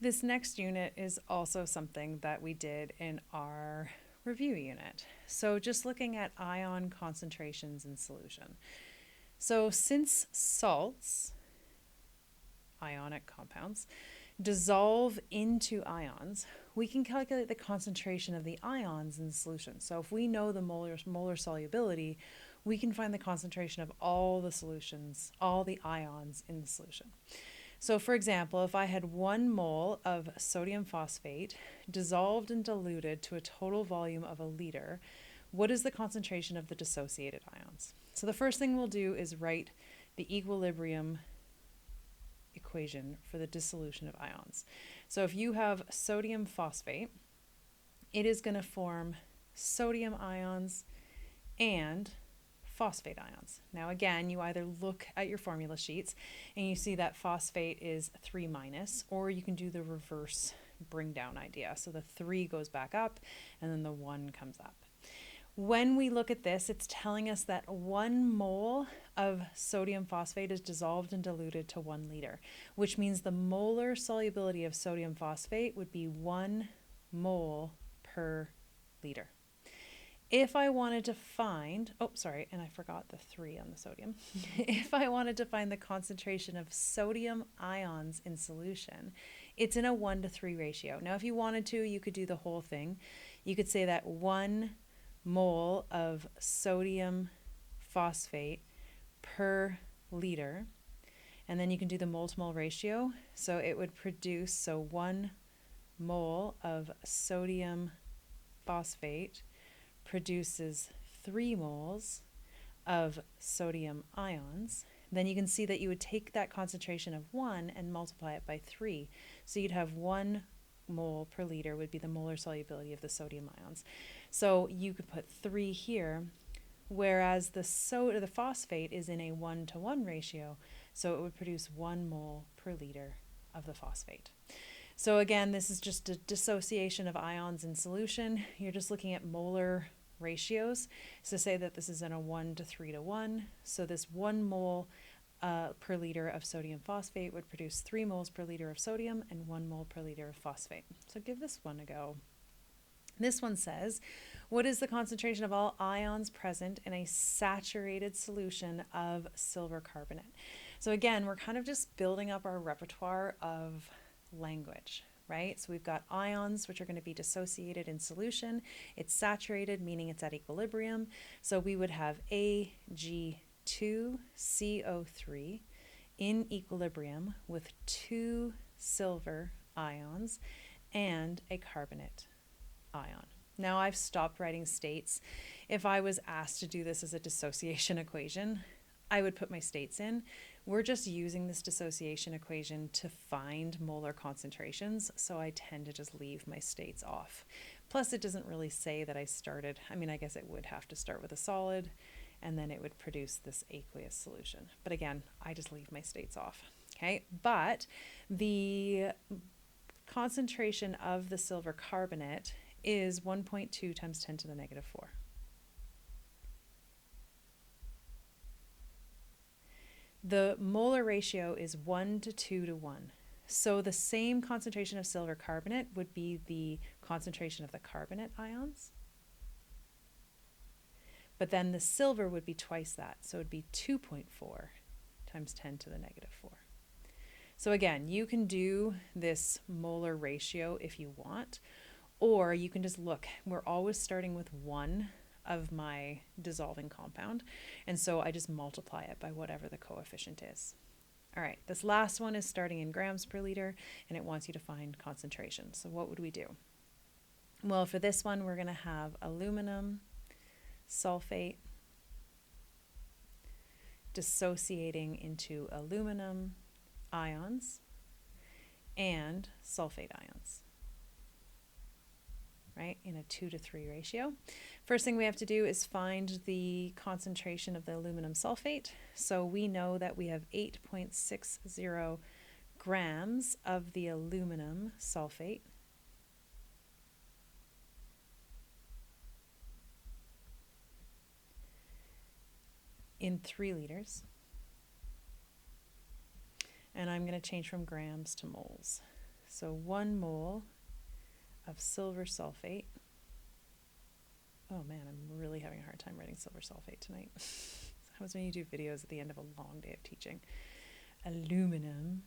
This next unit is also something that we did in our review unit. So just looking at ion concentrations in solution. So since salts, ionic compounds, dissolve into ions, we can calculate the concentration of the ions in the solution. So if we know the molar solubility, we can find the concentration of all the solutions, all the ions in the solution. So for example, if I had 1 mole of sodium phosphate dissolved and diluted to a total volume of a liter, what is the concentration of the dissociated ions? So the first thing we'll do is write the equilibrium equation for the dissolution of ions. So if you have sodium phosphate, it is going to form sodium ions and phosphate ions. Now again, you either look at your formula sheets and you see that phosphate is 3 minus, or you can do the reverse bring down idea. So the 3 goes back up and then the 1 comes up. When we look at this, it's telling us that 1 mole of sodium phosphate is dissolved and diluted to 1 liter, which means the molar solubility of sodium phosphate would be 1 mole per liter. If I wanted to find, and I forgot the 3 on the sodium. If I wanted to find the concentration of sodium ions in solution, it's in a 1:3 ratio. Now, if you wanted to, you could do the whole thing. You could say that 1 mole of sodium phosphate per liter, and then you can do the mole to mole ratio. So it would produce, 1 mole of sodium phosphate produces 3 moles of sodium ions. Then you can see that you would take that concentration of 1 and multiply it by 3. So you'd have 1 mole per liter would be the molar solubility of the sodium ions. So you could put 3 here, whereas the phosphate is in a 1:1 ratio, so it would produce 1 mole per liter of the phosphate. So again, this is just a dissociation of ions in solution. You're just looking at molar ratios. So say that this is in a 1:3:1. So this 1 mole per liter of sodium phosphate would produce 3 moles per liter of sodium and 1 mole per liter of phosphate. So give this one a go. This one says, what is the concentration of all ions present in a saturated solution of silver carbonate? So again, we're kind of just building up our repertoire of language, right? So we've got ions, which are going to be dissociated in solution. It's saturated, meaning it's at equilibrium. So we would have Ag2CO3 in equilibrium with 2 silver ions and a carbonate ion. Now I've stopped writing states. If I was asked to do this as a dissociation equation, I would put my states in. We're just using this dissociation equation to find molar concentrations, so I tend to just leave my states off. Plus, it doesn't really say that I started. I guess it would have to start with a solid, and then it would produce this aqueous solution. But again, I just leave my states off. Okay, but the concentration of the silver carbonate is 1.2 times 10 to the negative 4. The molar ratio is 1:2:1. So the same concentration of silver carbonate would be the concentration of the carbonate ions. But then the silver would be twice that. So it would be 2.4 times 10 to the negative 4. So again, you can do this molar ratio if you want, or you can just look. We're always starting with 1 of my dissolving compound, and so I just multiply it by whatever the coefficient is. All right, this last one is starting in grams per liter, and it wants you to find concentration. So what would we do? Well, for this one, we're going to have aluminum sulfate dissociating into aluminum ions and sulfate ions, right, in a 2:3 ratio. First thing we have to do is find the concentration of the aluminum sulfate. So we know that we have 8.60 grams of the aluminum sulfate. In 3 liters. And I'm going to change from grams to moles. So 1 mole of silver sulfate. Oh man, I'm really having a hard time writing silver sulfate tonight. That happens when you do videos at the end of a long day of teaching. Aluminum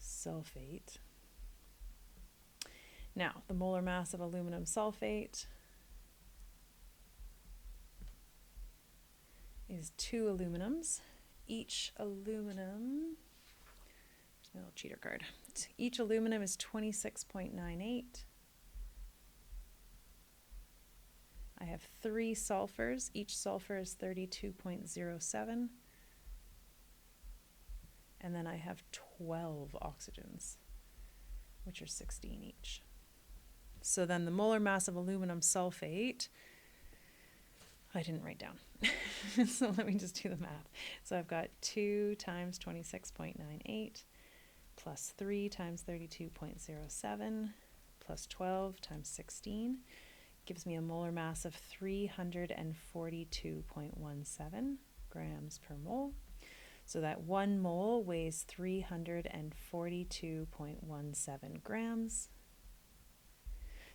sulfate. Now, the molar mass of aluminum sulfate is 2 aluminums. Each aluminum, here's my little cheater card. Each aluminum is 26.98. I have 3 sulfurs. Each sulfur is 32.07. And then I have 12 oxygens, which are 16 each. So then the molar mass of aluminum sulfate, I didn't write down. So let me just do the math. So I've got 2 times 26.98 plus 3 times 32.07 plus 12 times 16 gives me a molar mass of 342.17 grams per mole. So that 1 mole weighs 342.17 grams.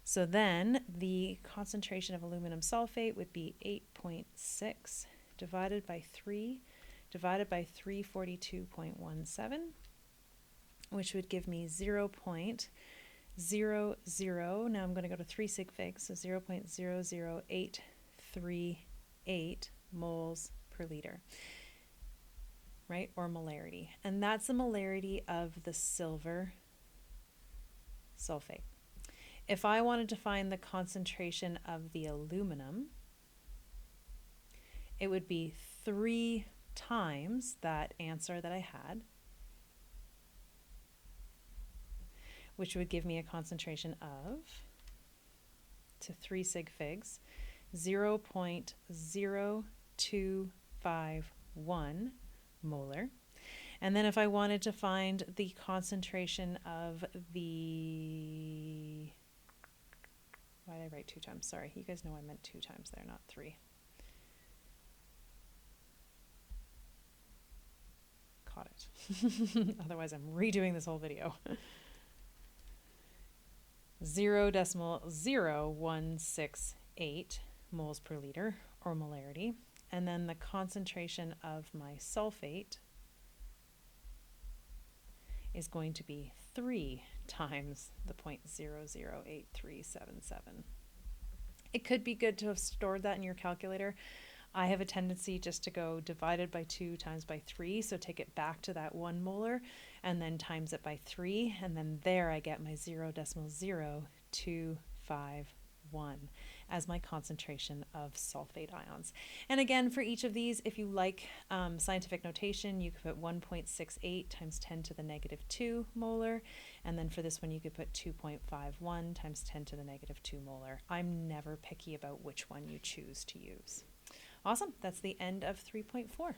So then the concentration of aluminum sulfate would be 8.6 divided by 3 divided by 342.17, which would give me 0.00, now I'm going to go to 3 sig figs, so 0.00838 moles per liter, right, or molarity. And that's the molarity of the silver sulfate. If I wanted to find the concentration of the aluminum, it would be 3 times that answer that I had, which would give me a concentration of, to 3 sig figs, 0.0251 molar. And then if I wanted to find the concentration of the, why did I write 2 times? Sorry, you guys know I meant 2 times there, not 3. Caught it. Otherwise I'm redoing this whole video. 0.0168 moles per liter, or molarity. And then the concentration of my sulfate is going to be 3 times the 0.008377. It could be good to have stored that in your calculator. I have a tendency just to go divided by 2 times by 3, so take it back to that 1 molar and then times it by 3, and then there I get my 0.0251 as my concentration of sulfate ions. And again, for each of these, if you like scientific notation, you could put 1.68 times 10 to the negative 2 molar, and then for this one you could put 2.51 times 10 to the negative 2 molar. I'm never picky about which one you choose to use. Awesome, that's the end of 3.4.